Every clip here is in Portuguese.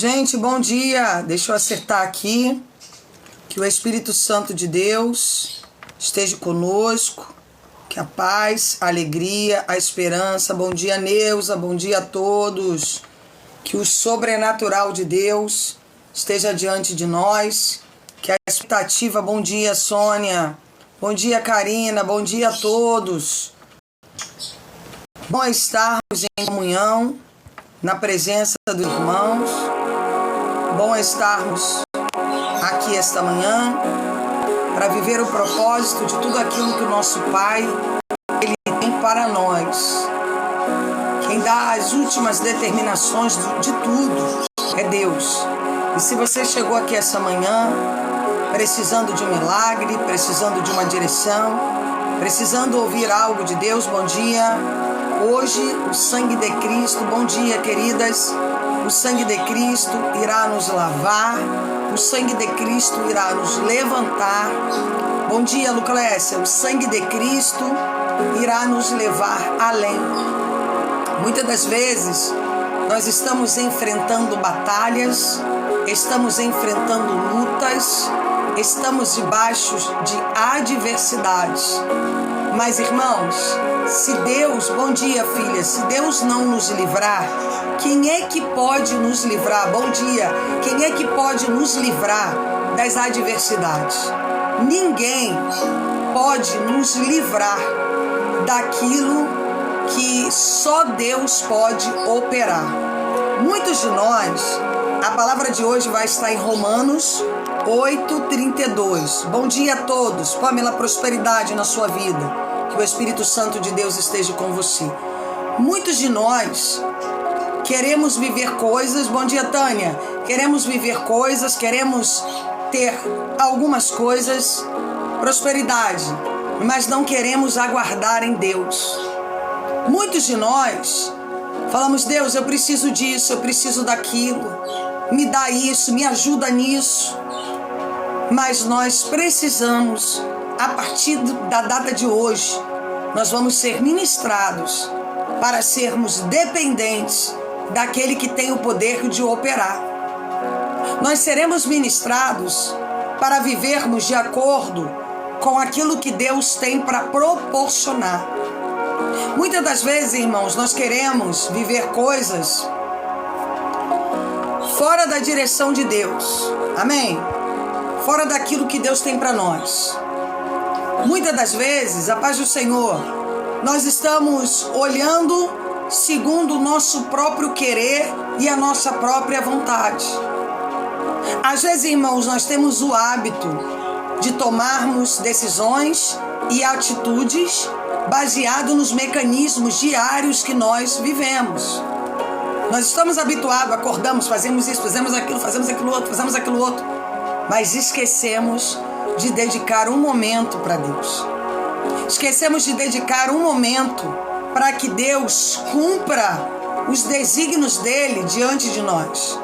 Gente, bom dia. Deixa eu acertar aqui. Que o Espírito Santo de Deus esteja conosco. Que a paz, a alegria, a esperança. Bom dia, Neuza. Bom dia a todos. Que o sobrenatural de Deus esteja diante de nós. Que a expectativa... Bom dia, Sônia. Bom dia, Karina. Bom dia a todos. Bom estarmos em comunhão, na presença dos irmãos. Bom estarmos aqui esta manhã para viver o propósito de tudo aquilo que o nosso Pai Ele tem para nós. Quem dá as últimas determinações de tudo é Deus. E se você chegou aqui essa manhã precisando de um milagre, precisando de uma direção, precisando ouvir algo de Deus, bom dia. Hoje o sangue de Cristo, bom dia, queridas. O sangue de Cristo irá nos lavar, o sangue de Cristo irá nos levantar. Bom dia, Luclécia. O sangue de Cristo irá nos levar além. Muitas das vezes nós estamos enfrentando batalhas, estamos enfrentando lutas, estamos debaixo de adversidades. Mas, irmãos, se Deus, bom dia, filha, se Deus não nos livrar, quem é que pode nos livrar? Bom dia. Quem é que pode nos livrar das adversidades? Ninguém pode nos livrar daquilo que só Deus pode operar. Muitos de nós, a palavra de hoje vai estar em Romanos 8:32. Bom dia a todos. Pamela, prosperidade na sua vida. Que o Espírito Santo de Deus esteja com você. Muitos de nós queremos viver coisas. Bom dia, Tânia. Queremos viver coisas, queremos ter algumas coisas, prosperidade, mas não queremos aguardar em Deus. Muitos de nós falamos: Deus, eu preciso disso, eu preciso daquilo, me dá isso, me ajuda nisso. Mas nós precisamos, a partir da data de hoje, nós vamos ser ministrados para sermos dependentes daquele que tem o poder de operar. Nós seremos ministrados para vivermos de acordo com aquilo que Deus tem para proporcionar. Muitas das vezes, irmãos, nós queremos viver coisas fora da direção de Deus. Amém? Fora daquilo que Deus tem para nós. Muitas das vezes, a paz do Senhor, nós estamos olhando segundo o nosso próprio querer e a nossa própria vontade. Às vezes, irmãos, nós temos o hábito de tomarmos decisões e atitudes baseado nos mecanismos diários que nós vivemos. Nós estamos habituados, acordamos, fazemos isso, fazemos aquilo outro, mas esquecemos de dedicar um momento para Deus. Esquecemos de dedicar um momento para que Deus cumpra os desígnios dele diante de nós.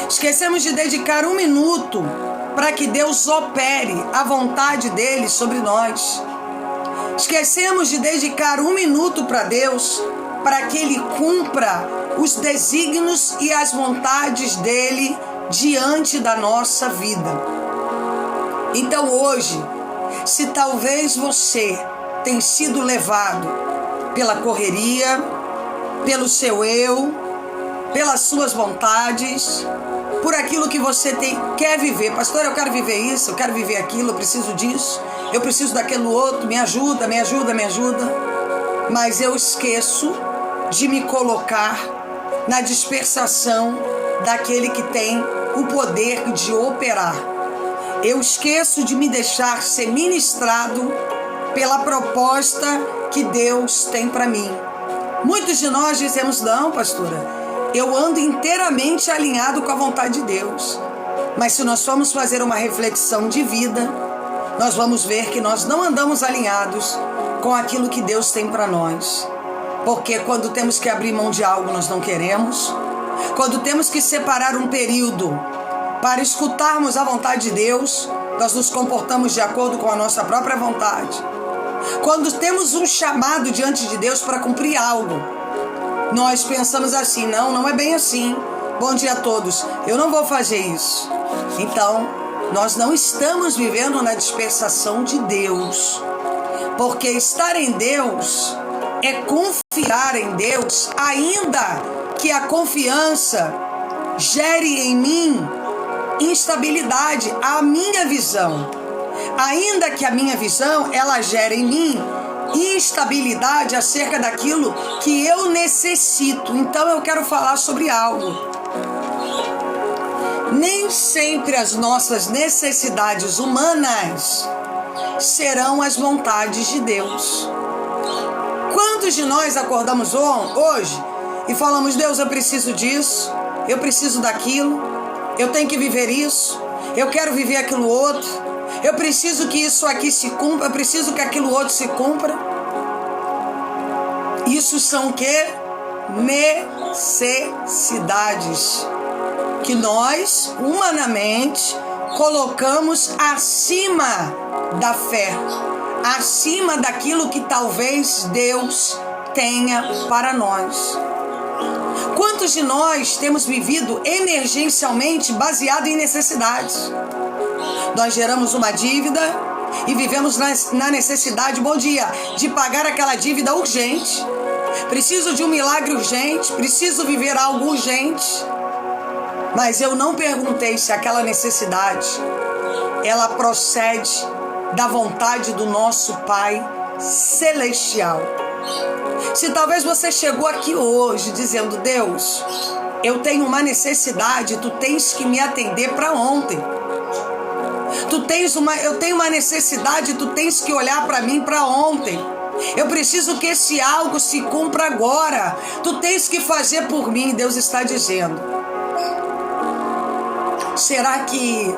Esquecemos de dedicar um minuto para que Deus opere a vontade dele sobre nós. Esquecemos de dedicar um minuto para Deus, para que ele cumpra os desígnios e as vontades dele diante da nossa vida. Então hoje, se talvez você tenha sido levado pela correria, pelo seu eu, pelas suas vontades, por aquilo que você quer viver. Pastor, eu quero viver isso, eu quero viver aquilo, eu preciso disso, eu preciso daquilo outro, me ajuda. Mas eu esqueço de me colocar na dispersação daquele que tem o poder de operar. Eu esqueço de me deixar ser ministrado pela proposta que Deus tem para mim. Muitos de nós dizemos: não, pastora, eu ando inteiramente alinhado com a vontade de Deus. Mas se nós formos fazer uma reflexão de vida, nós vamos ver que nós não andamos alinhados com aquilo que Deus tem para nós. Porque quando temos que abrir mão de algo, nós não queremos. Quando temos que separar um período para escutarmos a vontade de Deus, nós nos comportamos de acordo com a nossa própria vontade. Quando temos um chamado diante de Deus para cumprir algo, nós pensamos assim: não é bem assim. Bom dia a todos. Eu não vou fazer isso. Então, nós não estamos vivendo na dispensação de Deus. Porque estar em Deus é confiar em Deus, ainda que a confiança gere em mim instabilidade, a minha visão. Ainda que a minha visão, ela gere em mim instabilidade acerca daquilo que eu necessito. Então eu quero falar sobre algo. Nem sempre as nossas necessidades humanas serão as vontades de Deus. Quantos de nós acordamos hoje e falamos: Deus, eu preciso disso, eu preciso daquilo, eu tenho que viver isso, eu quero viver aquilo outro, eu preciso que isso aqui se cumpra, eu preciso que aquilo outro se cumpra. Isso são o quê? Necessidades que nós, humanamente, colocamos acima da fé, acima daquilo que talvez Deus tenha para nós. Quantos de nós temos vivido emergencialmente baseado em necessidades? Nós geramos uma dívida e vivemos na necessidade, bom dia, de pagar aquela dívida urgente. Preciso de um milagre urgente, preciso viver algo urgente. Mas eu não perguntei se aquela necessidade, ela procede da vontade do nosso Pai Celestial. Se talvez você chegou aqui hoje dizendo: Deus, eu tenho uma necessidade, tu tens que me atender para ontem. Eu tenho uma necessidade, tu tens que olhar para mim para ontem. Eu preciso que esse algo se cumpra agora. Tu tens que fazer por mim, Deus está dizendo. Será que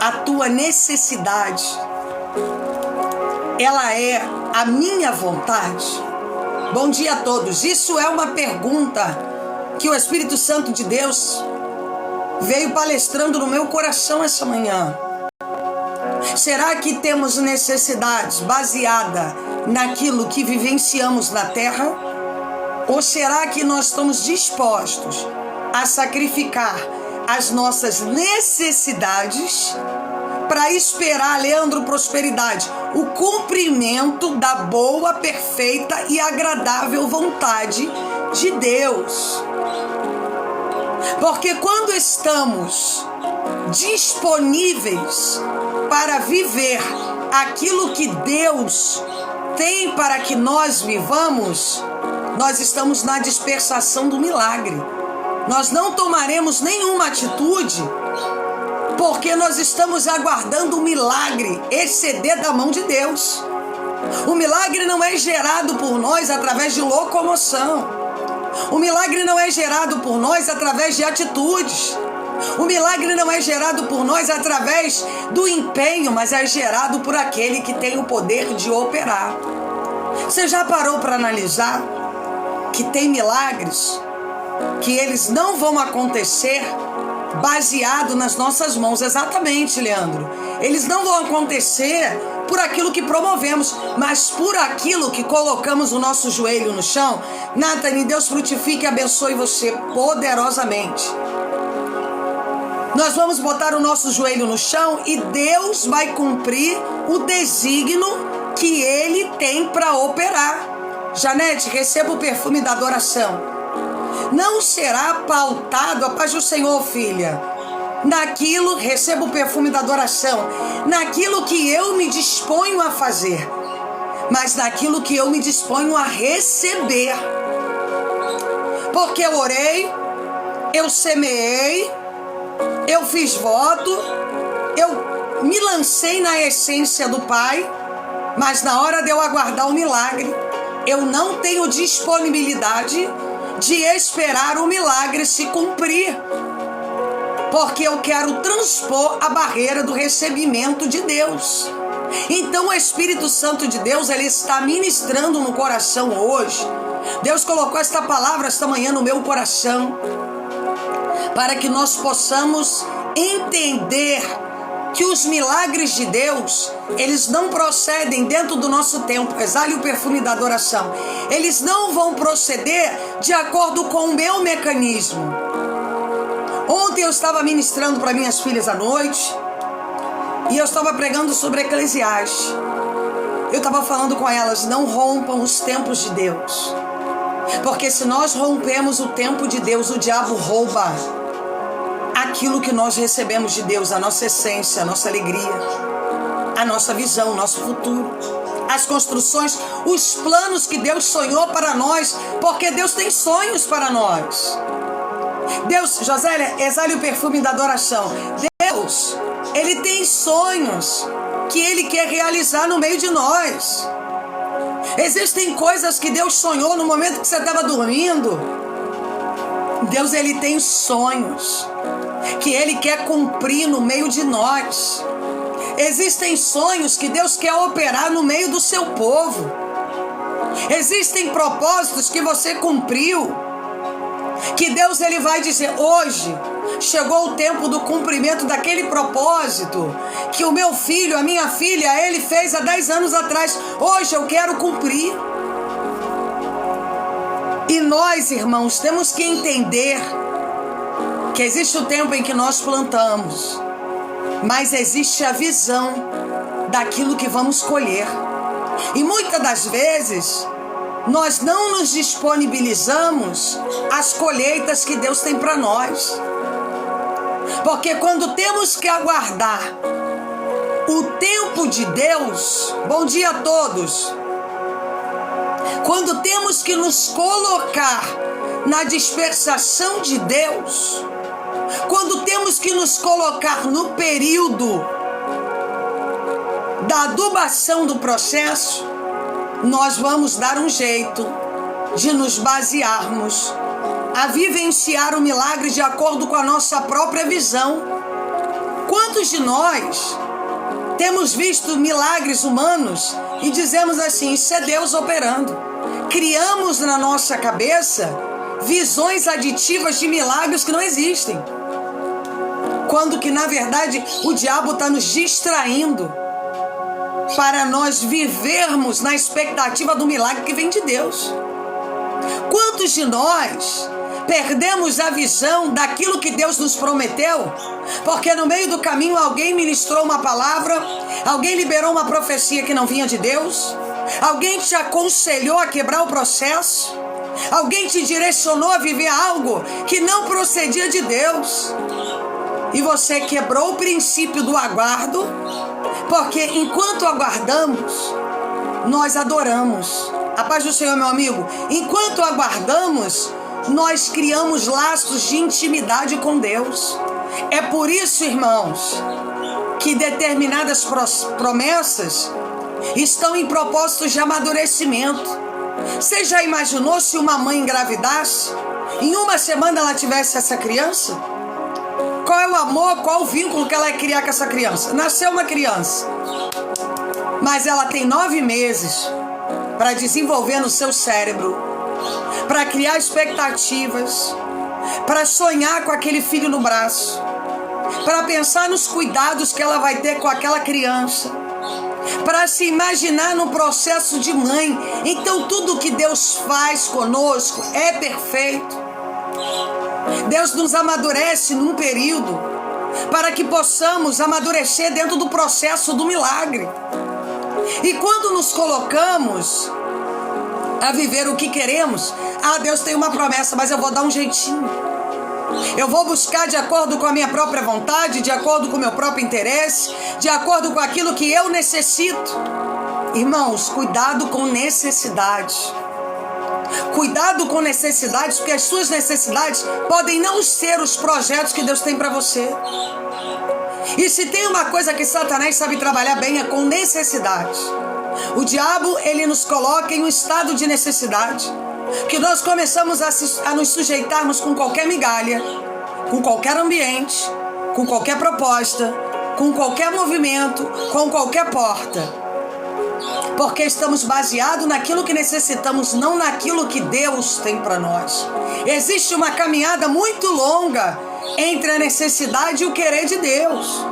a tua necessidade, ela é a minha vontade? Bom dia a todos. Isso é uma pergunta que o Espírito Santo de Deus veio palestrando no meu coração essa manhã. Será que temos necessidades baseadas naquilo que vivenciamos na terra? Ou será que nós estamos dispostos a sacrificar as nossas necessidades para esperar, Leandro Prosperidade, o cumprimento da boa, perfeita e agradável vontade de Deus? Porque quando estamos disponíveis para viver aquilo que Deus tem para que nós vivamos, nós estamos na dispensação do milagre. Nós não tomaremos nenhuma atitude porque nós estamos aguardando o milagre exceder da mão de Deus. O milagre não é gerado por nós através de locomoção. O milagre não é gerado por nós através de atitudes. O milagre não é gerado por nós através do empenho, mas é gerado por aquele que tem o poder de operar. Você já parou para analisar que tem milagres que eles não vão acontecer baseado nas nossas mãos? Exatamente, Leandro. Eles não vão acontecer por aquilo que promovemos, mas por aquilo que colocamos o nosso joelho no chão. Nathalie, Deus frutifique e abençoe você poderosamente. Nós vamos botar o nosso joelho no chão e Deus vai cumprir o desígnio que Ele tem para operar. Janete, receba o perfume da adoração. Não será pautado, a paz do Senhor, filha, naquilo, receba o perfume da adoração, naquilo que eu me disponho a fazer, mas naquilo que eu me disponho a receber. Porque eu orei, eu semeei, eu fiz voto, eu me lancei na essência do Pai, mas na hora de eu aguardar o milagre, eu não tenho disponibilidade de esperar o milagre se cumprir, porque eu quero transpor a barreira do recebimento de Deus. Então o Espírito Santo de Deus, ele está ministrando no coração hoje. Deus colocou esta palavra esta manhã no meu coração, para que nós possamos entender que os milagres de Deus, eles não procedem dentro do nosso tempo. Exale o perfume da adoração. Eles não vão proceder de acordo com o meu mecanismo. Ontem eu estava ministrando para minhas filhas à noite e eu estava pregando sobre Eclesiastes. Eu estava falando com elas, não rompam os tempos de Deus. Porque se nós rompemos o tempo de Deus, o diabo rouba aquilo que nós recebemos de Deus, a nossa essência, a nossa alegria, a nossa visão, o nosso futuro, as construções, os planos que Deus sonhou para nós, porque Deus tem sonhos para nós. Deus, Josélia, exale o perfume da adoração. Deus, Ele tem sonhos que Ele quer realizar no meio de nós. Existem coisas que Deus sonhou no momento que você estava dormindo. Deus, Ele tem sonhos que Ele quer cumprir no meio de nós. Existem sonhos que Deus quer operar no meio do seu povo. Existem propósitos que você cumpriu, que Deus Ele vai dizer, hoje chegou o tempo do cumprimento daquele propósito que o meu filho, a minha filha, ele fez há 10 anos atrás. Hoje eu quero cumprir. E nós, irmãos, temos que entender que existe o tempo em que nós plantamos, mas existe a visão daquilo que vamos colher. E muitas das vezes nós não nos disponibilizamos às colheitas que Deus tem para nós. Porque quando temos que aguardar o tempo de Deus, bom dia a todos, quando temos que nos colocar na dispensação de Deus, quando temos que nos colocar no período da adubação do processo, nós vamos dar um jeito de nos basearmos a vivenciar o milagre de acordo com a nossa própria visão. Quantos de nós temos visto milagres humanos e dizemos assim, isso é Deus operando? Criamos na nossa cabeça visões aditivas de milagres que não existem. Quando que, na verdade, o diabo está nos distraindo para nós vivermos na expectativa do milagre que vem de Deus. Quantos de nós perdemos a visão daquilo que Deus nos prometeu, porque no meio do caminho alguém ministrou uma palavra, alguém liberou uma profecia que não vinha de Deus, alguém te aconselhou a quebrar o processo, alguém te direcionou a viver algo que não procedia de Deus, e você quebrou o princípio do aguardo, porque enquanto aguardamos, nós adoramos. A paz do Senhor, meu amigo. Enquanto aguardamos, nós criamos laços de intimidade com Deus. É por isso, irmãos, que determinadas promessas estão em propósitos de amadurecimento. Você já imaginou se uma mãe engravidasse, em uma semana ela tivesse essa criança? Qual é o amor, qual o vínculo que ela ia criar com essa criança? Nasceu uma criança, mas ela tem 9 meses para desenvolver no seu cérebro, para criar expectativas, para sonhar com aquele filho no braço, para pensar nos cuidados que ela vai ter com aquela criança, para se imaginar no processo de mãe. Então tudo que Deus faz conosco é perfeito. Deus nos amadurece num período para que possamos amadurecer dentro do processo do milagre. E quando nos colocamos a viver o que queremos, Deus tem uma promessa, mas eu vou dar um jeitinho. Eu vou buscar de acordo com a minha própria vontade, de acordo com o meu próprio interesse, de acordo com aquilo que eu necessito. Irmãos, cuidado com necessidade. Cuidado com necessidades, porque as suas necessidades podem não ser os projetos que Deus tem para você. E se tem uma coisa que Satanás sabe trabalhar bem, é com necessidades. O diabo, ele nos coloca em um estado de necessidade, que nós começamos a nos sujeitarmos com qualquer migalha, com qualquer ambiente, com qualquer proposta, com qualquer movimento, com qualquer porta. Porque estamos baseados naquilo que necessitamos, não naquilo que Deus tem para nós. Existe uma caminhada muito longa entre a necessidade e o querer de Deus.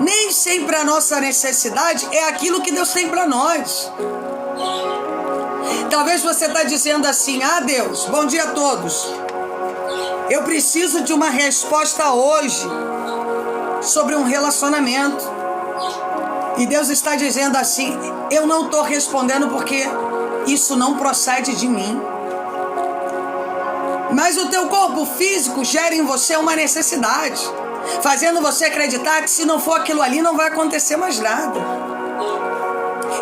Nem sempre a nossa necessidade é aquilo que Deus tem para nós. Talvez você está dizendo assim, Deus, bom dia a todos. Eu preciso de uma resposta hoje sobre um relacionamento. E Deus está dizendo assim: eu não estou respondendo porque isso não procede de mim. Mas o teu corpo físico gera em você uma necessidade, fazendo você acreditar que se não for aquilo ali não vai acontecer mais nada.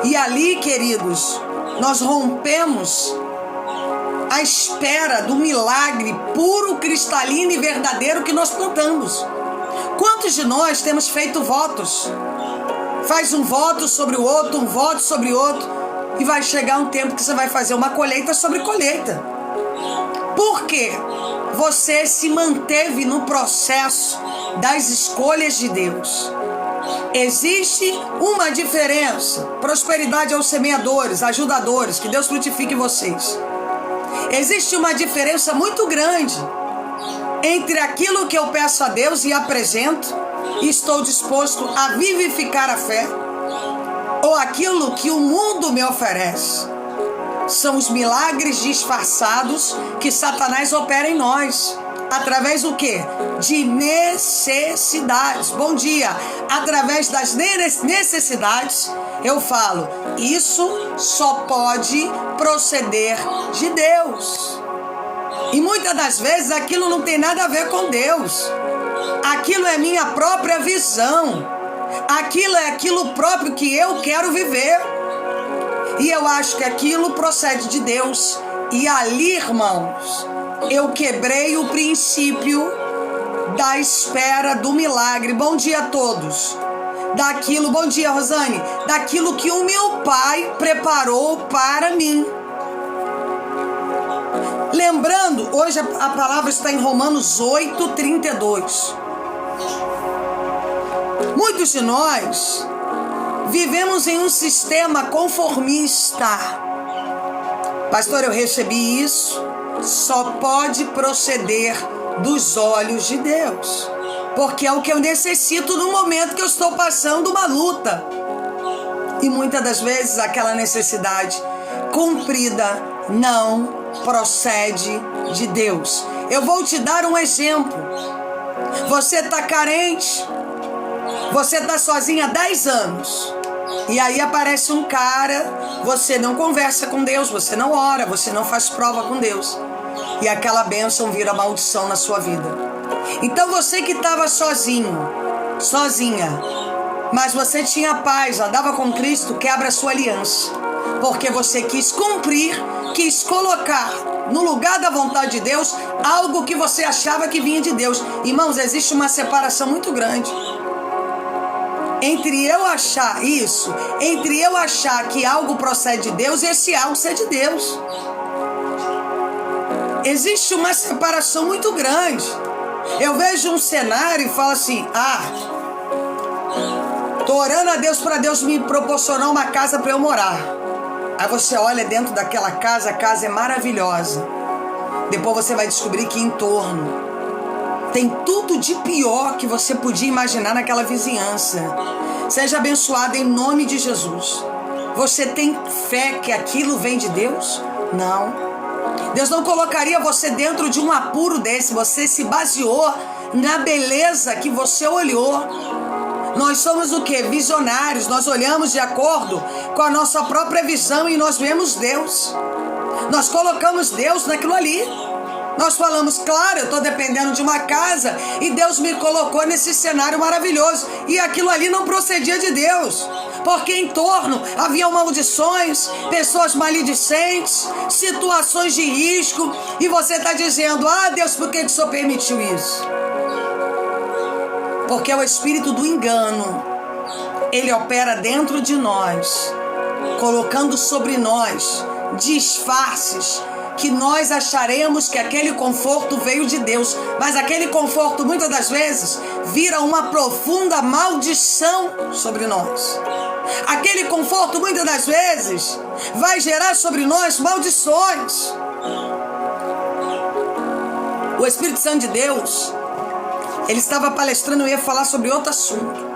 E ali, queridos, nós rompemos a espera do milagre puro, cristalino e verdadeiro que nós plantamos. Quantos de nós temos feito votos? Faz um voto sobre o outro, um voto sobre o outro, e vai chegar um tempo que você vai fazer uma colheita sobre colheita. Por quê? Você se manteve no processo das escolhas de Deus. Existe uma diferença. Prosperidade aos semeadores, ajudadores, que Deus frutifique vocês. Existe uma diferença muito grande entre aquilo que eu peço a Deus e apresento e estou disposto a vivificar a fé, ou aquilo que o mundo me oferece. São os milagres disfarçados que Satanás opera em nós. Através do quê? De necessidades. Bom dia. Através das necessidades, eu falo, isso só pode proceder de Deus. E muitas das vezes aquilo não tem nada a ver com Deus. Aquilo é minha própria visão. Aquilo é aquilo próprio que eu quero viver. E eu acho que aquilo procede de Deus. E ali, irmãos, eu quebrei o princípio da espera do milagre. Bom dia a todos. Daquilo, bom dia, Rosane. Daquilo que o meu Pai preparou para mim. Lembrando, hoje a palavra está em Romanos 8:32. Muitos de nós vivemos em um sistema conformista. Pastor, eu recebi isso. Só pode proceder dos olhos de Deus, porque é o que eu necessito no momento que eu estou passando uma luta. E muitas das vezes aquela necessidade cumprida não procede de Deus. Eu vou te dar um exemplo. Você está carente, você está sozinha há 10 anos. E aí aparece um cara, você não conversa com Deus, você não ora, você não faz prova com Deus. E aquela bênção vira maldição na sua vida. Então você que estava sozinho, sozinha, mas você tinha paz, andava com Cristo, quebra a sua aliança. Porque você quis cumprir, quis colocar no lugar da vontade de Deus algo que você achava que vinha de Deus. Irmãos, existe uma separação muito grande entre eu achar isso, entre eu achar que algo procede de Deus e esse algo ser de Deus. Existe uma separação muito grande. Eu vejo um cenário e falo assim: tô orando a Deus para Deus me proporcionar uma casa para eu morar. Aí você olha dentro daquela casa, a casa é maravilhosa. Depois você vai descobrir que em torno tem tudo de pior que você podia imaginar naquela vizinhança. Seja abençoado em nome de Jesus. Você tem fé que aquilo vem de Deus? Não. Deus não colocaria você dentro de um apuro desse. Você se baseou na beleza que você olhou. Nós somos o quê? Visionários. Nós olhamos de acordo com a nossa própria visão e nós vemos Deus. Nós colocamos Deus naquilo ali. Nós falamos, claro, eu estou dependendo de uma casa e Deus me colocou nesse cenário maravilhoso. E aquilo ali não procedia de Deus, porque em torno havia maldições, pessoas maledicentes, situações de risco. E você está dizendo, Deus, por que o Senhor permitiu isso? Porque o espírito do engano, ele opera dentro de nós, colocando sobre nós disfarces que nós acharemos que aquele conforto veio de Deus, mas aquele conforto muitas das vezes vira uma profunda maldição sobre nós. Aquele conforto muitas das vezes vai gerar sobre nós maldições. O Espírito Santo de Deus, ele estava palestrando, eu ia falar sobre outro assunto.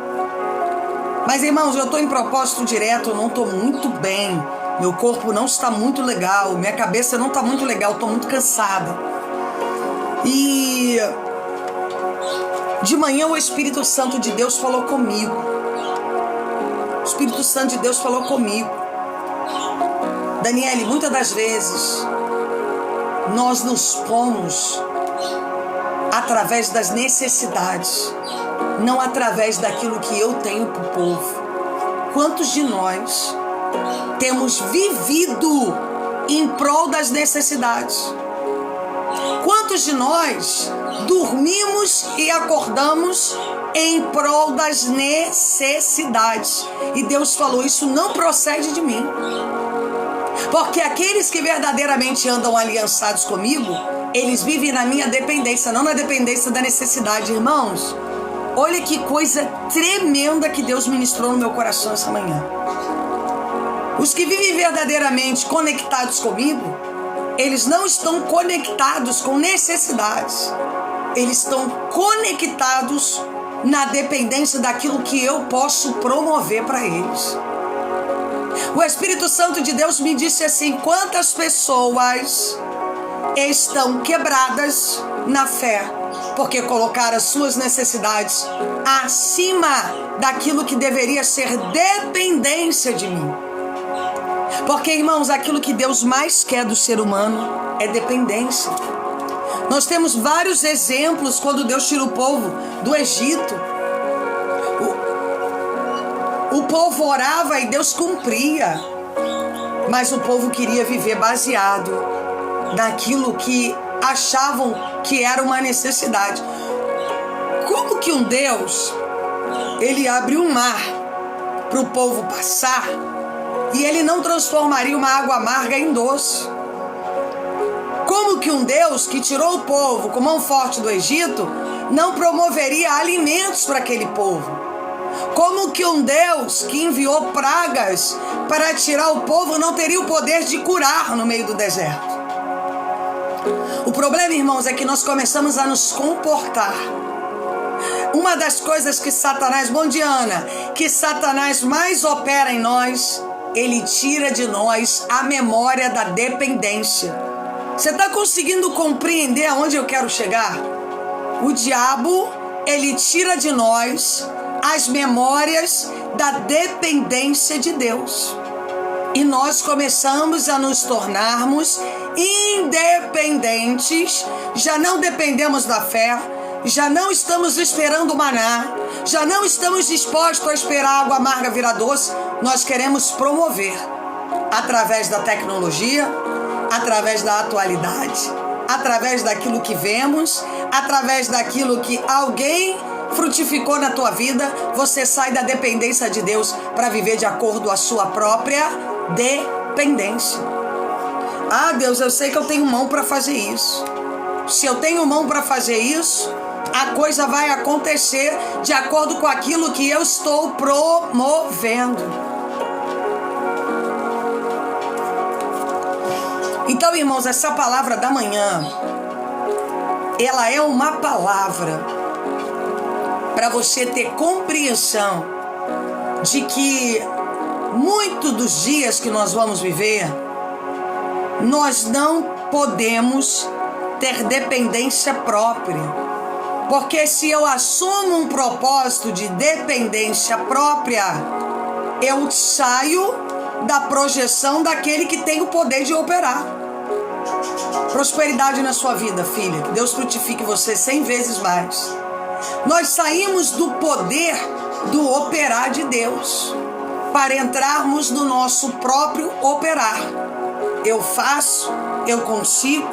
Mas irmãos, eu estou em propósito direto, eu não estou muito bem. Meu corpo não está muito legal, minha cabeça não está muito legal, estou muito cansada. E de manhã o Espírito Santo de Deus falou comigo. O Espírito Santo de Deus falou comigo. Daniele, muitas das vezes nós nos pomos através das necessidades, não através daquilo que eu tenho para o povo. Quantos de nós temos vivido em prol das necessidades? Quantos de nós dormimos e acordamos em prol das necessidades? E Deus falou, isso não procede de mim. Porque aqueles que verdadeiramente andam aliançados comigo, eles vivem na minha dependência, não na dependência da necessidade, irmãos. Olha que coisa tremenda que Deus ministrou no meu coração essa manhã. Os que vivem verdadeiramente conectados comigo, eles não estão conectados com necessidades. Eles estão conectados na dependência daquilo que eu posso promover para eles. O Espírito Santo de Deus me disse assim, quantas pessoas estão quebradas na fé, porque colocaram as suas necessidades acima daquilo que deveria ser dependência de mim. Porque, irmãos, aquilo que Deus mais quer do ser humano é dependência. Nós temos vários exemplos quando Deus tira o povo do Egito. O povo orava e Deus cumpria, mas o povo queria viver baseado naquilo que achavam que era uma necessidade. Como que um Deus, ele abre um mar para o povo passar e ele não transformaria uma água amarga em doce? Como que um Deus que tirou o povo com mão forte do Egito não promoveria alimentos para aquele povo? Como que um Deus que enviou pragas para tirar o povo não teria o poder de curar no meio do deserto? O problema, irmãos, é que nós começamos a nos comportar. Uma das coisas que Satanás, bom dia, Ana, que Satanás mais opera em nós, ele tira de nós a memória da dependência. Você está conseguindo compreender aonde eu quero chegar? O diabo, ele tira de nós as memórias da dependência de Deus. E nós começamos a nos tornarmos independentes, já não dependemos da fé, já não estamos esperando o maná, já não estamos dispostos a esperar a água amarga virar doce. Nós queremos promover através da tecnologia, através da atualidade, através daquilo que vemos, através daquilo que alguém frutificou na tua vida. Você sai da dependência de Deus para viver de acordo com a sua própria dependência. Ah, Deus, eu sei que eu tenho mão para fazer isso. Se eu tenho mão para fazer isso, a coisa vai acontecer de acordo com aquilo que eu estou promovendo. Então, irmãos, essa palavra da manhã, ela é uma palavra para você ter compreensão de que muitos dos dias que nós vamos viver, nós não podemos ter dependência própria. Porque se eu assumo um propósito de dependência própria, eu saio da projeção daquele que tem o poder de operar. Prosperidade na sua vida, filha. Que Deus frutifique você 100 vezes mais. Nós saímos do poder do operar de Deus para entrarmos no nosso próprio operar. Eu faço, eu consigo,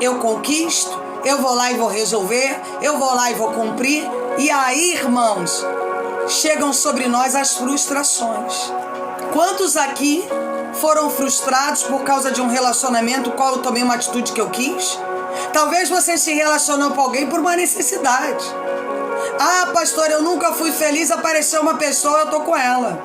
eu conquisto, eu vou lá e vou resolver, eu vou lá e vou cumprir. E aí, irmãos, chegam sobre nós as frustrações. Quantos aqui foram frustrados por causa de um relacionamento qual eu tomei uma atitude que eu quis? Talvez você se relacionou com alguém por uma necessidade. Ah, pastor, eu nunca fui feliz, apareceu uma pessoa, eu tô com ela.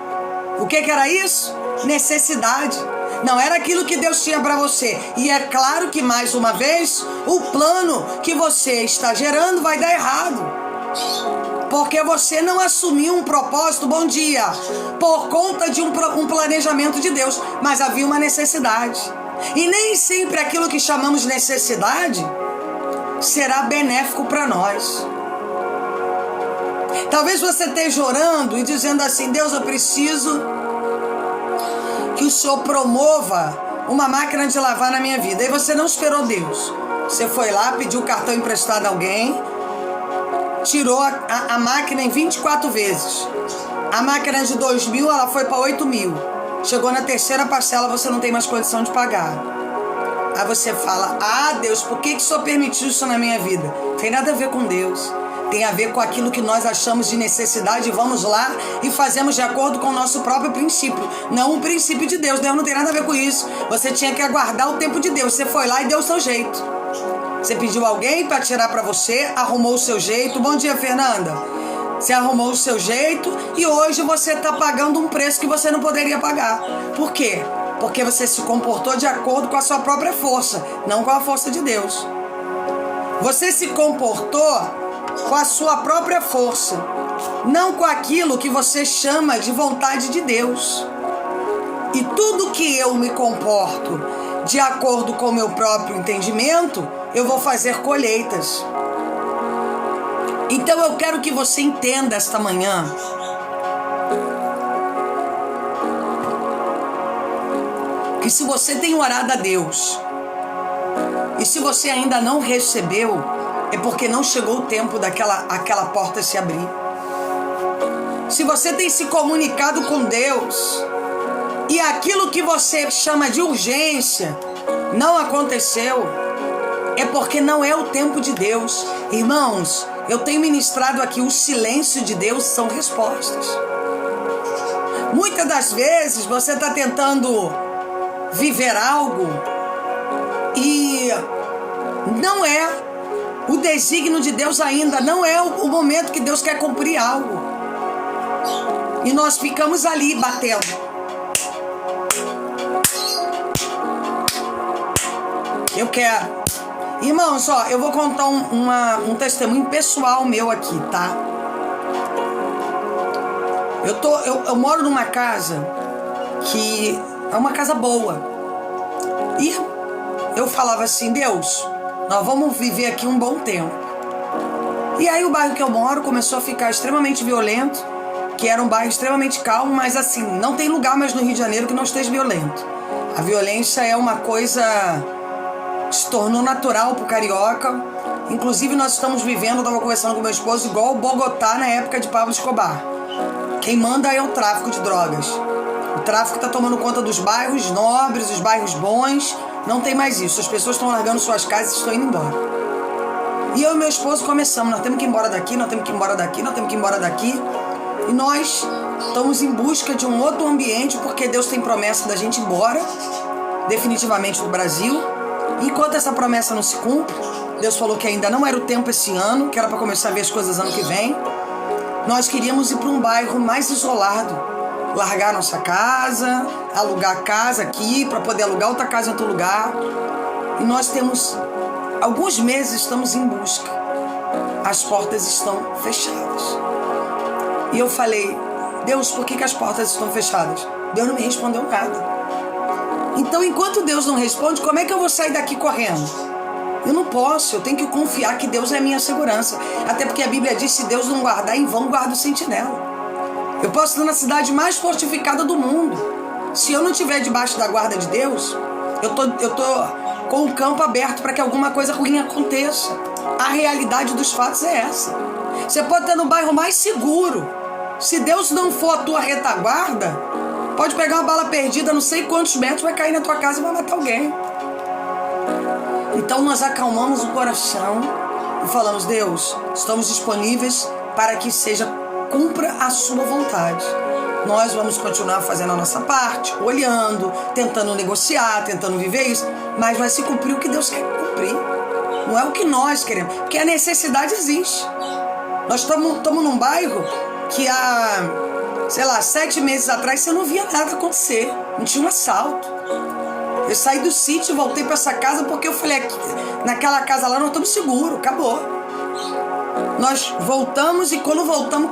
O que era isso? Necessidade. Não era aquilo que Deus tinha para você. E é claro que, mais uma vez, o plano que você está gerando vai dar errado. Porque você não assumiu um propósito, bom dia, por conta de um planejamento de Deus. Mas havia uma necessidade. E nem sempre aquilo que chamamos de necessidade será benéfico para nós. Talvez você esteja orando e dizendo assim: Deus, eu preciso que o Senhor promova uma máquina de lavar na minha vida. E você não esperou Deus. Você foi lá, pediu o cartão emprestado a alguém, tirou a máquina em 24 vezes. A máquina de 2.000, ela foi para 8.000. Chegou na terceira parcela, você não tem mais condição de pagar. Aí você fala: ah, Deus, por que o Senhor permitiu isso na minha vida? Não tem nada a ver com Deus. Tem a ver com aquilo que nós achamos de necessidade. Vamos lá e fazemos de acordo com o nosso próprio princípio. Não o princípio de Deus. Deus não tem nada a ver com isso. Você tinha que aguardar o tempo de Deus. Você foi lá e deu o seu jeito. Você pediu alguém para tirar para você, arrumou o seu jeito. Bom dia, Fernanda. Você arrumou o seu jeito e hoje você está pagando um preço que você não poderia pagar. Por quê? Porque você se comportou de acordo com a sua própria força, não com a força de Deus. Você se comportou com a sua própria força, não com aquilo que você chama de vontade de Deus. E tudo que eu me comporto de acordo com o meu próprio entendimento, eu vou fazer colheitas. Então eu quero que você entenda esta manhã que se você tem orado a Deus e se você ainda não recebeu, é porque não chegou o tempo aquela porta se abrir. Se você tem se comunicado com Deus e aquilo que você chama de urgência não aconteceu, é porque não é o tempo de Deus. Irmãos, eu tenho ministrado aqui, o silêncio de Deus são respostas. Muitas das vezes você está tentando viver algo e não é o desígnio de Deus ainda, não é o momento que Deus quer cumprir algo. E nós ficamos ali batendo. Eu quero. Irmãos, ó, eu vou contar um testemunho pessoal meu aqui, tá? Eu moro numa casa que é uma casa boa. E eu falava assim: Deus, nós vamos viver aqui um bom tempo. E aí o bairro que eu moro começou a ficar extremamente violento, que era um bairro extremamente calmo, mas assim, não tem lugar mais no Rio de Janeiro que não esteja violento. A violência é uma coisa que se tornou natural pro carioca. Inclusive nós estamos vivendo, eu estava conversando com meu esposo, igual Bogotá na época de Pablo Escobar. Quem manda é o tráfico de drogas. O tráfico está tomando conta dos bairros nobres, os bairros bons. Não tem mais isso. As pessoas estão largando suas casas e estão indo embora. E eu e meu esposo começamos. Nós temos que ir embora daqui, nós temos que ir embora daqui, nós temos que ir embora daqui. E nós estamos em busca de um outro ambiente, porque Deus tem promessa da gente ir embora definitivamente do Brasil. E enquanto essa promessa não se cumpre, Deus falou que ainda não era o tempo esse ano, que era para começar a ver as coisas ano que vem. Nós queríamos ir para um bairro mais isolado, largar nossa casa, alugar casa aqui para poder alugar outra casa em outro lugar. E nós temos alguns meses, estamos em busca. As portas estão fechadas. E eu falei: Deus, por que as portas estão fechadas? Deus não me respondeu nada. Então, enquanto Deus não responde, como é que eu vou sair daqui correndo? Eu não posso, eu tenho que confiar que Deus é a minha segurança. Até porque a Bíblia diz: se Deus não guardar, em vão guarda o sentinela. Eu posso estar na cidade mais fortificada do mundo. Se eu não estiver debaixo da guarda de Deus, eu tô com o campo aberto para que alguma coisa ruim aconteça. A realidade dos fatos é essa. Você pode estar no bairro mais seguro. Se Deus não for a tua retaguarda, pode pegar uma bala perdida, não sei quantos metros, vai cair na tua casa e vai matar alguém. Então nós acalmamos o coração e falamos: Deus, estamos disponíveis para que cumpra a sua vontade. Nós vamos continuar fazendo a nossa parte, olhando, tentando negociar, tentando viver isso, mas vai se cumprir o que Deus quer cumprir. Não é o que nós queremos, porque a necessidade existe. Nós estamos num bairro que há, 7 meses atrás você não via nada acontecer, não tinha um assalto. Eu saí do sítio e voltei para essa casa porque eu falei: aqui, naquela casa lá nós estamos seguros, acabou. Nós voltamos e quando voltamos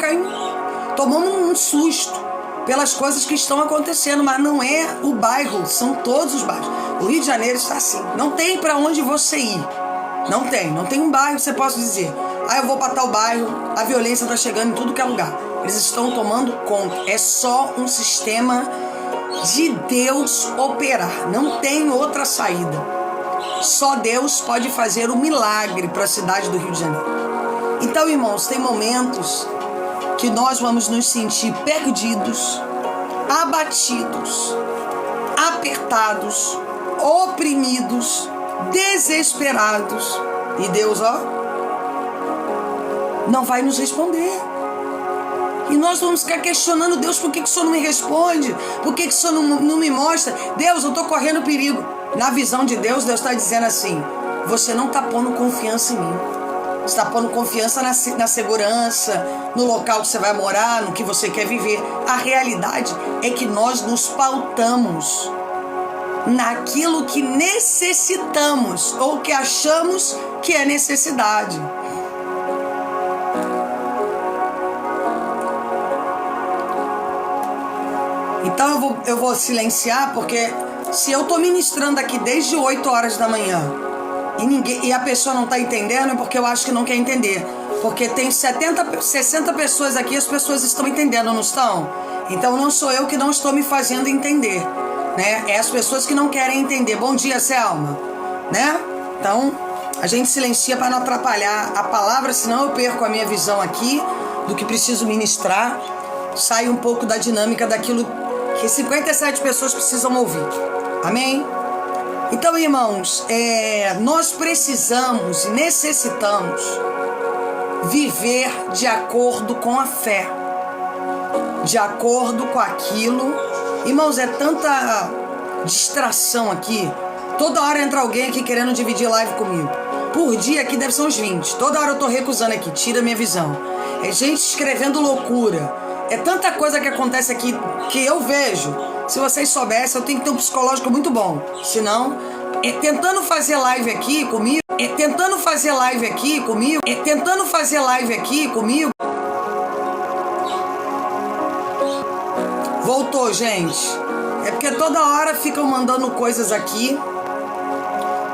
tomamos um susto pelas coisas que estão acontecendo, mas não é o bairro, são todos os bairros. O Rio de Janeiro está assim, não tem para onde você ir. Não tem um bairro que você possa dizer, eu vou para tal bairro, a violência está chegando em tudo que é lugar. Eles estão tomando conta. É só um sistema de Deus operar. Não tem outra saída. Só Deus pode fazer o milagre para a cidade do Rio de Janeiro. Então, irmãos, tem momentos que nós vamos nos sentir perdidos, abatidos, apertados, oprimidos, desesperados. E Deus, não vai nos responder. E nós vamos ficar questionando Deus, por que o Senhor não me responde? Por que o Senhor não me mostra? Deus, eu estou correndo perigo. Na visão de Deus, Deus está dizendo assim, você não está pondo confiança em mim. Você está pondo confiança na segurança, no local que você vai morar, no que você quer viver. A realidade é que nós nos pautamos naquilo que necessitamos ou que achamos que é necessidade. Então eu vou silenciar, porque se eu estou ministrando aqui desde 8 horas da manhã e a pessoa não está entendendo, é porque eu acho que não quer entender. Porque tem 60 pessoas aqui, as pessoas estão entendendo, não estão? Então não sou eu que não estou me fazendo entender, né? É as pessoas que não querem entender. Bom dia, Selma, né? Então a gente silencia para não atrapalhar a palavra, senão eu perco a minha visão aqui do que preciso ministrar, sai um pouco da dinâmica daquilo que 57 pessoas precisam ouvir. Amém? Então, irmãos, nós precisamos e necessitamos viver de acordo com a fé, de acordo com aquilo. Irmãos, é tanta distração aqui. Toda hora entra alguém aqui querendo dividir live comigo. Por dia aqui deve ser uns 20. Toda hora eu tô recusando aqui, tira a minha visão. É gente escrevendo loucura. É tanta coisa que acontece aqui que eu vejo. Se vocês soubessem, eu tenho que ter um psicológico muito bom. Senão, tentando fazer live aqui comigo. Voltou, gente. É porque toda hora ficam mandando coisas aqui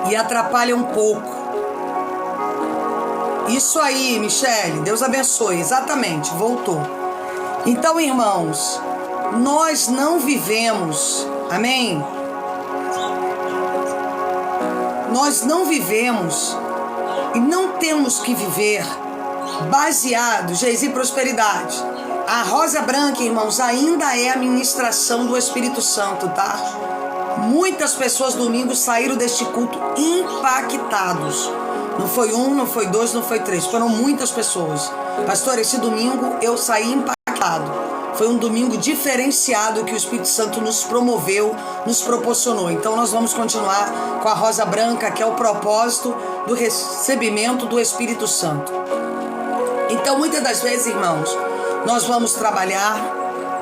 e atrapalha um pouco. Isso aí, Michele. Deus abençoe. Exatamente, voltou. Então, irmãos, nós não vivemos, amém? Nós não vivemos e não temos que viver baseado, Geisi Prosperidade. A rosa branca, irmãos, ainda é a ministração do Espírito Santo, tá? Muitas pessoas domingo saíram deste culto impactados. Não foi 1, não foi 2, não foi 3, foram muitas pessoas. Pastor, esse domingo eu saí impactado. Foi um domingo diferenciado que o Espírito Santo nos promoveu, nos proporcionou. Então nós vamos continuar com a rosa branca, que é o propósito do recebimento do Espírito Santo. Então muitas das vezes, irmãos, nós vamos trabalhar,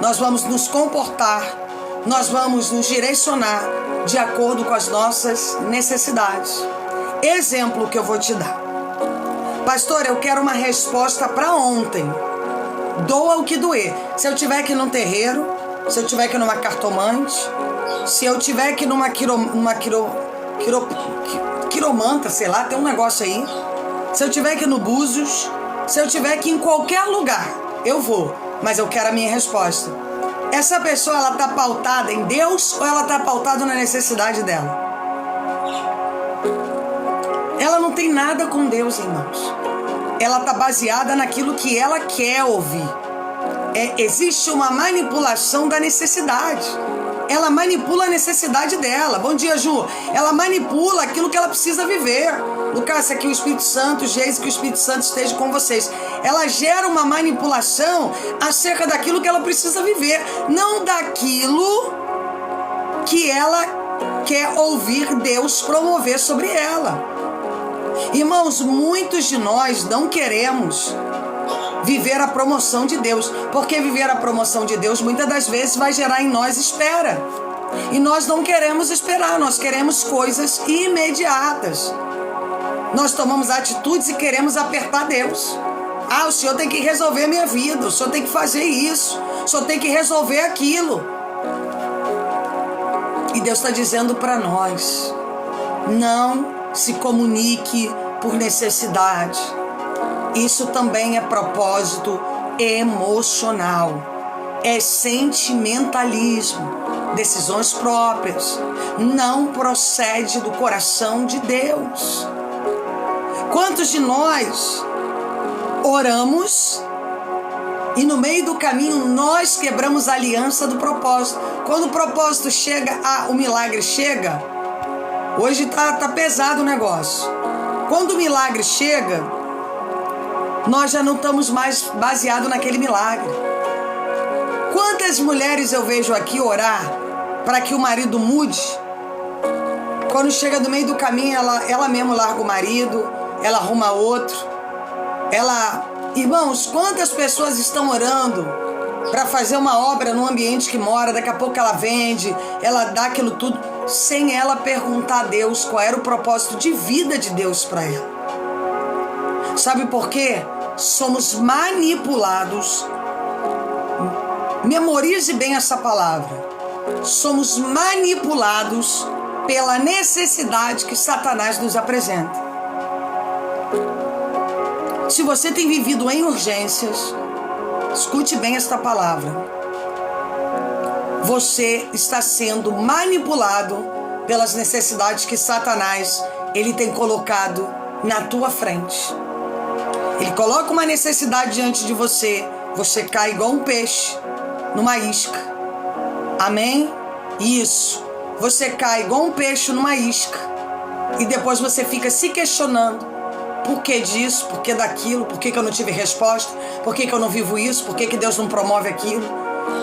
nós vamos nos comportar, nós vamos nos direcionar de acordo com as nossas necessidades. Exemplo que eu vou te dar. Pastor, eu quero uma resposta para ontem. Doa o que doer. Se eu tiver que ir num terreiro, se eu tiver que ir numa cartomante, se eu tiver que ir numa quiromanta, sei lá, tem um negócio aí. Se eu tiver que ir no Búzios, se eu tiver que ir em qualquer lugar, eu vou. Mas eu quero a minha resposta. Essa pessoa, ela tá pautada em Deus ou ela tá pautada na necessidade dela? Ela não tem nada com Deus, irmãos. Ela está baseada naquilo que ela quer ouvir. Existe uma manipulação da necessidade. Ela manipula a necessidade dela. Bom dia, Ju. Ela manipula aquilo que ela precisa viver. Lucas, aqui o Espírito Santo, Geise, que o Espírito Santo esteja com vocês. Ela gera uma manipulação acerca daquilo que ela precisa viver, não daquilo que ela quer ouvir Deus promover sobre ela. Irmãos, muitos de nós não queremos viver a promoção de Deus, porque viver a promoção de Deus muitas das vezes vai gerar em nós espera. E nós não queremos esperar, nós queremos coisas imediatas. Nós tomamos atitudes e queremos apertar Deus. O Senhor tem que resolver a minha vida, o Senhor tem que fazer isso, o Senhor tem que resolver aquilo. E Deus está dizendo para nós: não se comunique por necessidade. Isso também é propósito emocional. É sentimentalismo, decisões próprias. Não procede do coração de Deus. Quantos de nós oramos e no meio do caminho nós quebramos a aliança do propósito? Quando o propósito chega, o milagre chega. Hoje tá pesado o negócio. Quando o milagre chega, nós já não estamos mais baseados naquele milagre. Quantas mulheres eu vejo aqui orar para que o marido mude? Quando chega no meio do caminho, ela mesmo larga o marido, ela arruma outro. Irmãos, quantas pessoas estão orando para fazer uma obra no ambiente que mora, daqui a pouco ela vende, ela dá aquilo tudo, sem ela perguntar a Deus qual era o propósito de vida de Deus para ela. Sabe por quê? Somos manipulados. Memorize bem essa palavra. Somos manipulados pela necessidade que Satanás nos apresenta. Se você tem vivido em urgências, escute bem esta palavra. Você está sendo manipulado pelas necessidades que Satanás ele tem colocado na tua frente. Ele coloca uma necessidade diante de você, você cai igual um peixe numa isca. Amém? Isso. Você cai igual um peixe numa isca e depois você fica se questionando. Por que disso? Por que daquilo? Por que eu não tive resposta? Por que eu não vivo isso? Por que Deus não promove aquilo?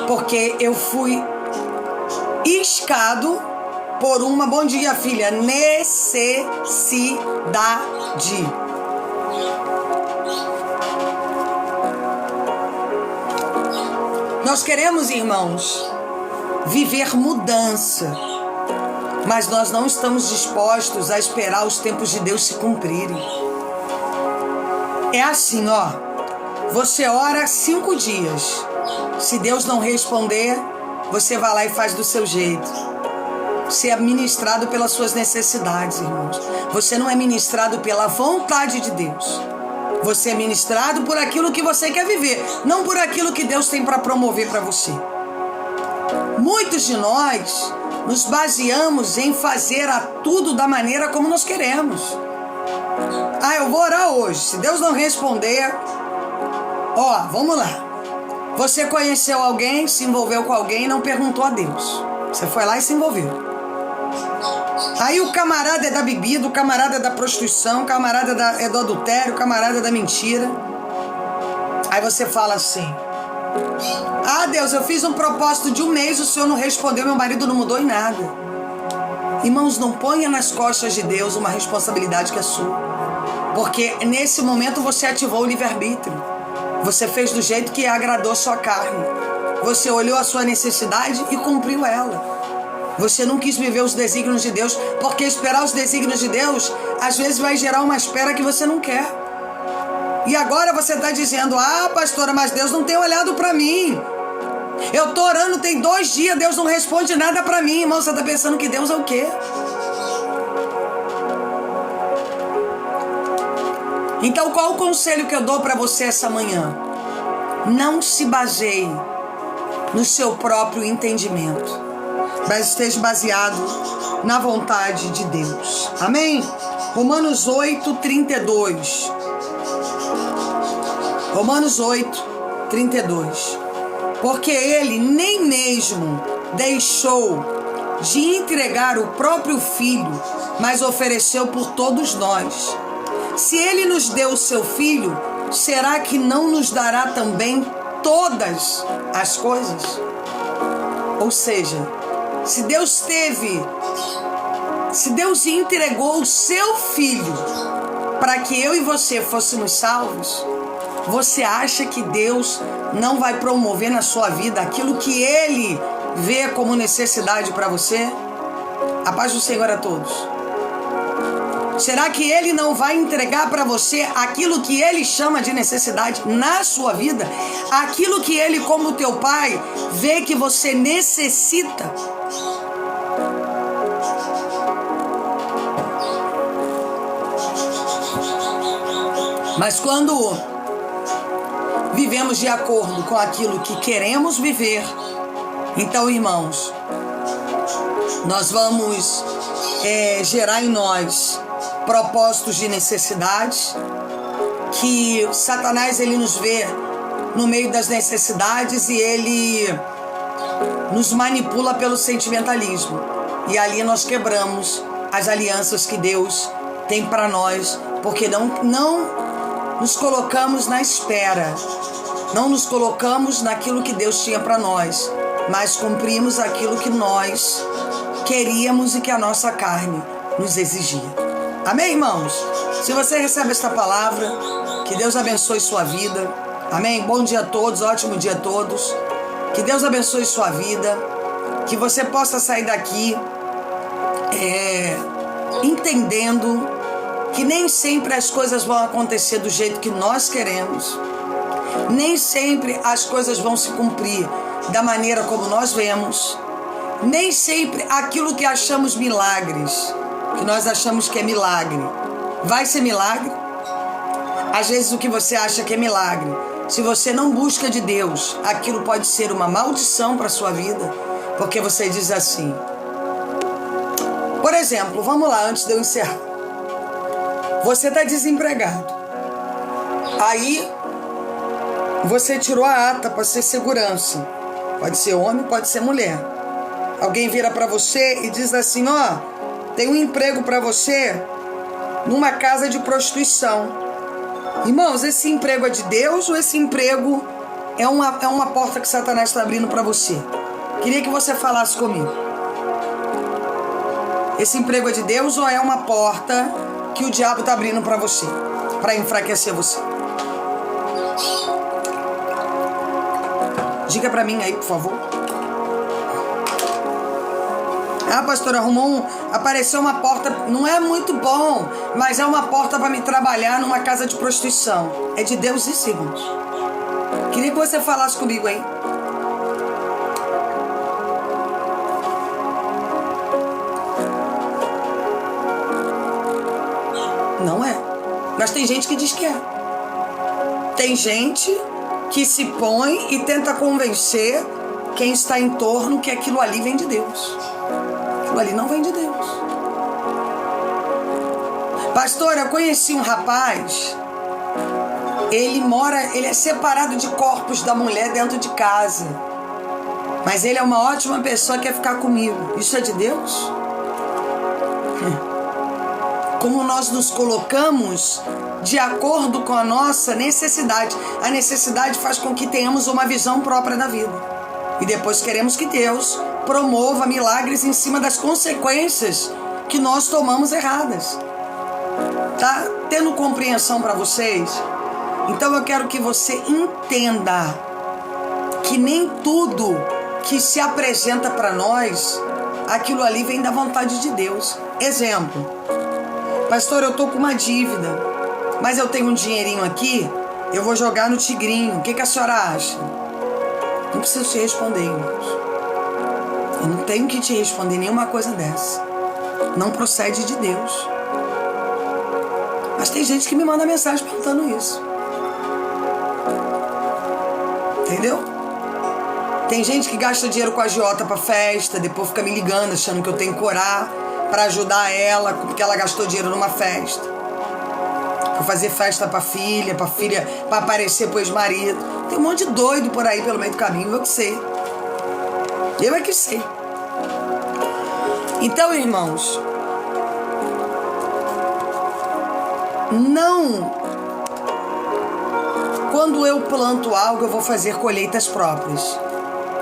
Porque eu fui iscado por uma, bom dia filha, necessidade. Nós queremos, irmãos, viver mudança, mas nós não estamos dispostos a esperar os tempos de Deus se cumprirem. É assim, você ora 5 dias. Se Deus não responder, você vai lá e faz do seu jeito. Você é ministrado pelas suas necessidades, irmãos. Você não é ministrado pela vontade de Deus. Você é ministrado por aquilo que você quer viver, não por aquilo que Deus tem para promover para você. Muitos de nós nos baseamos em fazer tudo da maneira como nós queremos. Eu vou orar hoje. Se Deus não responder, vamos lá. Você conheceu alguém, se envolveu com alguém e não perguntou a Deus. Você foi lá e se envolveu. Aí o camarada é da bebida, o camarada é da prostituição, o camarada é do adultério, o camarada é da mentira. Aí você fala assim: Deus, eu fiz um propósito de 1 mês, o Senhor não respondeu, meu marido não mudou em nada. Irmãos, não ponha nas costas de Deus uma responsabilidade que é sua. Porque nesse momento você ativou o livre-arbítrio. Você fez do jeito que agradou sua carne. Você olhou a sua necessidade e cumpriu ela. Você não quis viver os desígnios de Deus, porque esperar os desígnios de Deus, às vezes vai gerar uma espera que você não quer. E agora você está dizendo: pastora, mas Deus não tem olhado para mim. Eu tô orando tem 2 dias, Deus não responde nada pra mim. Irmão, você tá pensando que Deus é o quê? Então, qual o conselho que eu dou pra você essa manhã? Não se baseie no seu próprio entendimento, mas esteja baseado na vontade de Deus. Amém? Romanos 8, 32. Romanos 8, 32. Porque ele nem mesmo deixou de entregar o próprio Filho, mas ofereceu por todos nós. Se ele nos deu o seu Filho, será que não nos dará também todas as coisas? Ou seja, se Deus entregou o seu Filho para que eu e você fôssemos salvos, você acha que Deus não vai promover na sua vida aquilo que Ele vê como necessidade para você? A paz do Senhor a todos. Será que Ele não vai entregar para você aquilo que Ele chama de necessidade na sua vida? Aquilo que Ele, como teu Pai, vê que você necessita? Mas quando vivemos de acordo com aquilo que queremos viver, então, irmãos, nós vamos gerar em nós propósitos de necessidades, que Satanás ele nos vê no meio das necessidades e ele nos manipula pelo sentimentalismo. E ali nós quebramos as alianças que Deus tem para nós, porque não nos colocamos na espera, não nos colocamos naquilo que Deus tinha para nós, mas cumprimos aquilo que nós queríamos e que a nossa carne nos exigia. Amém, irmãos? Se você recebe esta palavra, que Deus abençoe sua vida. Amém? Bom dia a todos, ótimo dia a todos. Que Deus abençoe sua vida, que você possa sair daqui entendendo que nem sempre as coisas vão acontecer do jeito que nós queremos, nem sempre as coisas vão se cumprir da maneira como nós vemos, nem sempre aquilo que achamos milagres, que nós achamos que é milagre, vai ser milagre. Às vezes o que você acha que é milagre, se você não busca de Deus, aquilo pode ser uma maldição para a sua vida, porque você diz assim. Por exemplo, vamos lá, antes de eu encerrar. Você está desempregado. Aí, você tirou a ata para ser segurança. Pode ser homem, pode ser mulher. Alguém vira para você e diz assim, tem um emprego para você numa casa de prostituição. Irmãos, esse emprego é de Deus ou esse emprego é uma porta que Satanás está abrindo para você? Queria que você falasse comigo. Esse emprego é de Deus ou é uma porta que o diabo está abrindo para você, para enfraquecer você? Diga para mim aí, por favor. Ah, pastora, apareceu uma porta, não é muito bom, mas é uma porta para me trabalhar numa casa de prostituição. É de Deus isso, irmãos. Queria que você falasse comigo aí. Não é. Mas tem gente que diz que é. Tem gente que se põe e tenta convencer quem está em torno que aquilo ali vem de Deus. Aquilo ali não vem de Deus. Pastor, eu conheci um rapaz, ele é separado de corpos da mulher dentro de casa, mas ele é uma ótima pessoa que quer ficar comigo. Isso é de Deus? Como nós nos colocamos de acordo com a nossa necessidade. A necessidade faz com que tenhamos uma visão própria da vida. E depois queremos que Deus promova milagres em cima das consequências que nós tomamos erradas. Tá tendo compreensão para vocês? Então eu quero que você entenda que nem tudo que se apresenta para nós, aquilo ali vem da vontade de Deus. Exemplo. Pastor, eu tô com uma dívida, mas eu tenho um dinheirinho aqui, eu vou jogar no tigrinho. O que a senhora acha? Não preciso te responder, irmãos. Eu não tenho que te responder nenhuma coisa dessa. Não procede de Deus. Mas tem gente que me manda mensagem perguntando isso. Entendeu? Tem gente que gasta dinheiro com a agiota pra festa, depois fica me ligando achando que eu tenho que orar pra ajudar ela, porque ela gastou dinheiro numa festa. Pra fazer festa pra filha, pra aparecer pro ex-marido. Tem um monte de doido por aí pelo meio do caminho, eu que sei. Eu é que sei. Então, irmãos, quando eu planto algo, eu vou fazer colheitas próprias.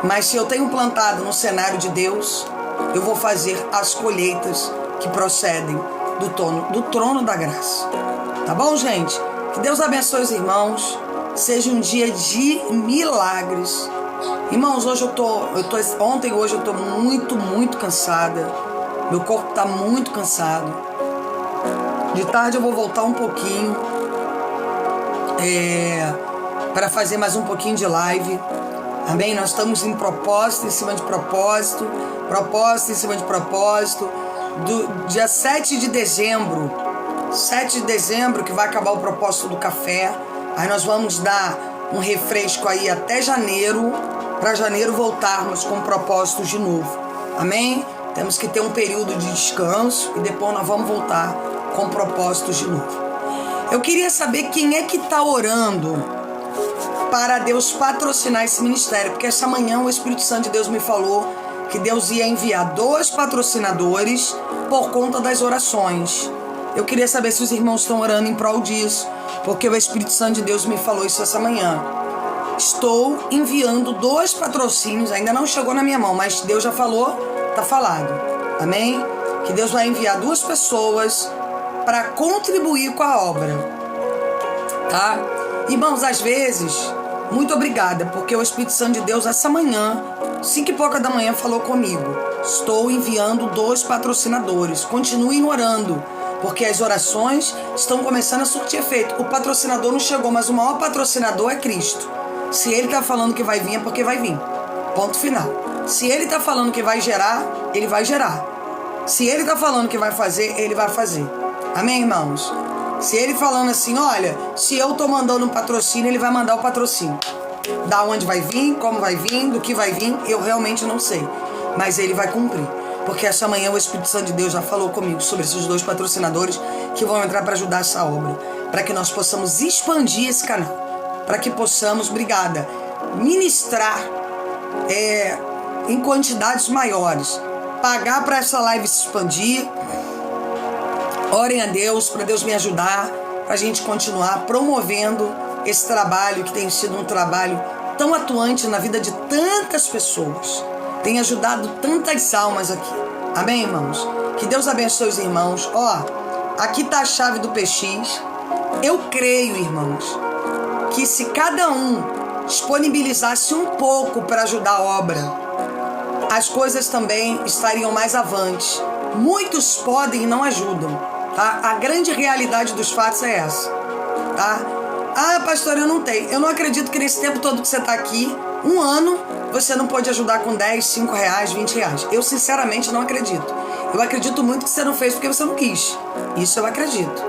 Mas se eu tenho plantado no cenário de Deus, eu vou fazer as colheitas que procedem do trono da graça. Tá bom, gente? Que Deus abençoe os irmãos. Seja um dia de milagres. Irmãos, hoje ontem e hoje eu tô muito cansada. Meu corpo tá muito cansado. De tarde eu vou voltar um pouquinho para fazer mais um pouquinho de live. Amém? Nós estamos em propósito em cima de propósito, propósito em cima de propósito. Do dia 7 de dezembro 7 de dezembro, que vai acabar o propósito do café. Aí nós vamos dar um refresco aí até janeiro, para janeiro voltarmos com propósitos de novo. Amém? Temos que ter um período de descanso e depois nós vamos voltar com propósitos de novo. Eu queria saber quem é que está orando para Deus patrocinar esse ministério, porque essa manhã o Espírito Santo de Deus me falou que Deus ia enviar 2 patrocinadores por conta das orações. Eu queria saber se os irmãos estão orando em prol disso, porque o Espírito Santo de Deus me falou isso essa manhã. Estou enviando 2 patrocínios, ainda não chegou na minha mão, mas Deus já falou, tá falado. Amém? Que Deus vai enviar 2 pessoas para contribuir com a obra. Tá? Irmãos, às vezes, muito obrigada, porque o Espírito Santo de Deus essa manhã, 5 e pouca da manhã, falou comigo. Estou enviando 2 patrocinadores. Continuem orando, porque as orações estão começando a surtir efeito. O patrocinador não chegou, mas o maior patrocinador é Cristo. Se ele está falando que vai vir, é porque vai vir. Ponto final. Se ele está falando que vai gerar, ele vai gerar. Se ele está falando que vai fazer, ele vai fazer. Amém, irmãos? Se ele falando assim, olha, se eu tô mandando um patrocínio, ele vai mandar o patrocínio. Da onde vai vir, como vai vir, do que vai vir, eu realmente não sei. Mas ele vai cumprir. Porque essa manhã o Espírito Santo de Deus já falou comigo sobre esses 2 patrocinadores que vão entrar para ajudar essa obra. Para que nós possamos expandir esse canal. Para que possamos, obrigada, ministrar em quantidades maiores. Pagar para essa live se expandir. Orem a Deus, para Deus me ajudar, para a gente continuar promovendo esse trabalho que tem sido um trabalho tão atuante na vida de tantas pessoas. Tem ajudado tantas almas aqui. Amém, irmãos? Que Deus abençoe os irmãos. Ó, aqui está a chave do PX. Eu creio, irmãos, que se cada um disponibilizasse um pouco para ajudar a obra, as coisas também estariam mais avante. Muitos podem e não ajudam. Tá? A grande realidade dos fatos é essa, tá? Ah, pastor, eu não tenho. Eu não acredito que nesse tempo todo que você está aqui, 1 ano, você não pode ajudar com 10, 5 reais, 20 reais. Eu sinceramente não acredito. Eu acredito muito que você não fez porque você não quis. Isso eu acredito.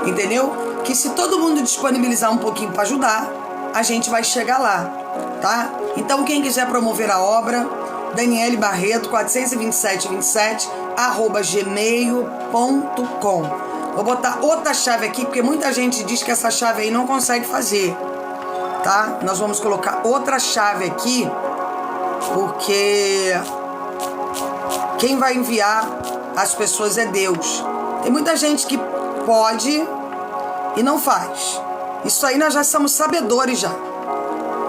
Entendeu? Que se todo mundo disponibilizar um pouquinho para ajudar, a gente vai chegar lá, tá? Então quem quiser promover a obra, Daniele Barreto, 42727, @gmail.com. Vou botar outra chave aqui, porque muita gente diz que essa chave aí não consegue fazer, tá? Nós vamos colocar outra chave aqui, porque quem vai enviar as pessoas é Deus. Tem muita gente que pode e não faz. Isso aí nós já somos sabedores já.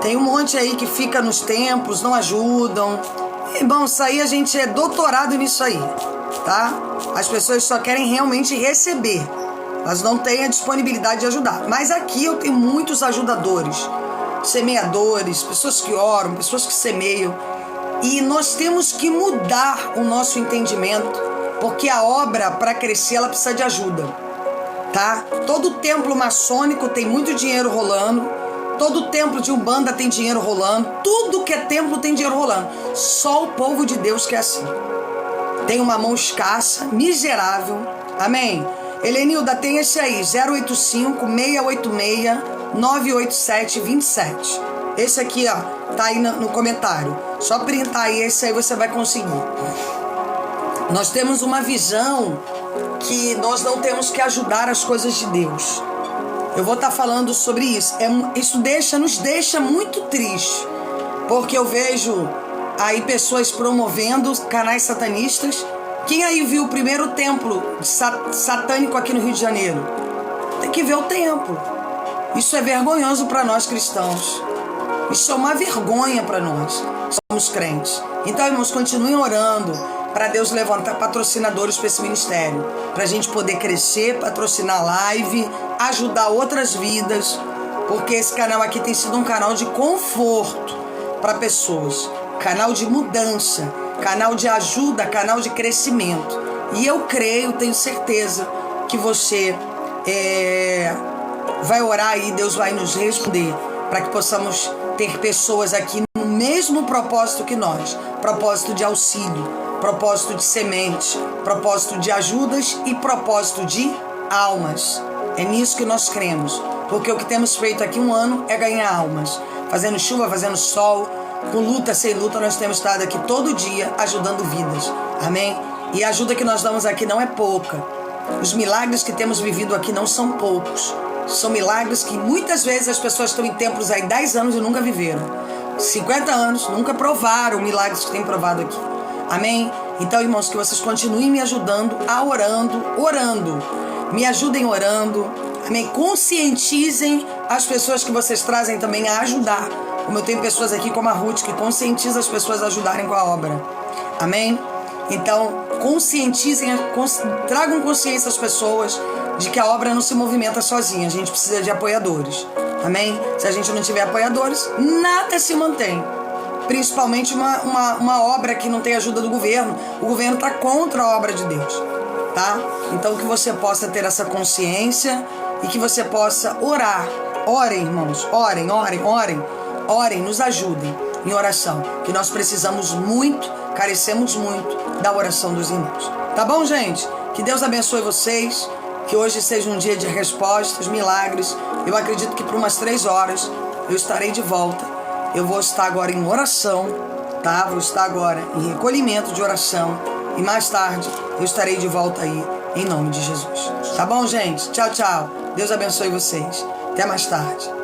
Tem um monte aí que fica nos templos, não ajudam. Irmão, isso aí a gente é doutorado nisso aí, tá? As pessoas só querem realmente receber. Elas não têm a disponibilidade de ajudar. Mas aqui eu tenho muitos ajudadores, semeadores, pessoas que oram, pessoas que semeiam. E nós temos que mudar o nosso entendimento, porque a obra, para crescer, ela precisa de ajuda, tá? Todo templo maçônico tem muito dinheiro rolando. Todo templo de Umbanda tem dinheiro rolando. Tudo que é templo tem dinheiro rolando. Só o povo de Deus que é assim. Tem uma mão escassa, miserável. Amém? Helenilda, tem esse aí, 085-686-987-27. Esse aqui, ó, tá aí no comentário. Só printar aí, esse aí você vai conseguir. Nós temos uma visão que nós não temos que ajudar as coisas de Deus. Eu vou estar falando sobre isso. Isso nos deixa muito triste, porque eu vejo aí pessoas promovendo canais satanistas. Quem aí viu o primeiro templo satânico aqui no Rio de Janeiro? Tem que ver o templo. Isso é vergonhoso para nós cristãos. Isso é uma vergonha para nós. Somos crentes. Então, irmãos, continuem orando para Deus levantar patrocinadores para esse ministério, para a gente poder crescer, patrocinar live, ajudar outras vidas, porque esse canal aqui tem sido um canal de conforto para pessoas, canal de mudança, canal de ajuda, canal de crescimento. E eu creio, tenho certeza que você vai orar e Deus vai nos responder, para que possamos ter pessoas aqui no mesmo propósito que nós, propósito de auxílio, propósito de semente, propósito de ajudas e propósito de almas. É nisso que nós cremos. Porque o que temos feito aqui um ano é ganhar almas. Fazendo chuva, fazendo sol, com luta, sem luta, nós temos estado aqui todo dia ajudando vidas. Amém? E a ajuda que nós damos aqui não é pouca. Os milagres que temos vivido aqui não são poucos. São milagres que muitas vezes as pessoas estão em templos aí 10 anos e nunca viveram. 50 anos, nunca provaram milagres que têm provado aqui. Amém? Então, irmãos, que vocês continuem me ajudando a orando. Me ajudem orando. Amém? Conscientizem as pessoas que vocês trazem também a ajudar. Como eu tenho pessoas aqui como a Ruth que conscientiza as pessoas a ajudarem com a obra. Amém? Então, conscientizem, tragam consciência às pessoas de que a obra não se movimenta sozinha. A gente precisa de apoiadores. Amém? Se a gente não tiver apoiadores, nada se mantém. Principalmente uma obra que não tem ajuda do governo. O governo está contra a obra de Deus. Tá? Então, que você possa ter essa consciência e que você possa orar. Orem, irmãos. Orem, nos ajudem em oração. Que nós precisamos muito, carecemos muito da oração dos irmãos. Tá bom, gente? Que Deus abençoe vocês. Que hoje seja um dia de respostas, milagres. Eu acredito que por umas 3 horas eu estarei de volta. Eu vou estar agora em oração, tá? Vou estar agora em recolhimento de oração. E mais tarde eu estarei de volta aí, em nome de Jesus. Tá bom, gente? Tchau, tchau. Deus abençoe vocês. Até mais tarde.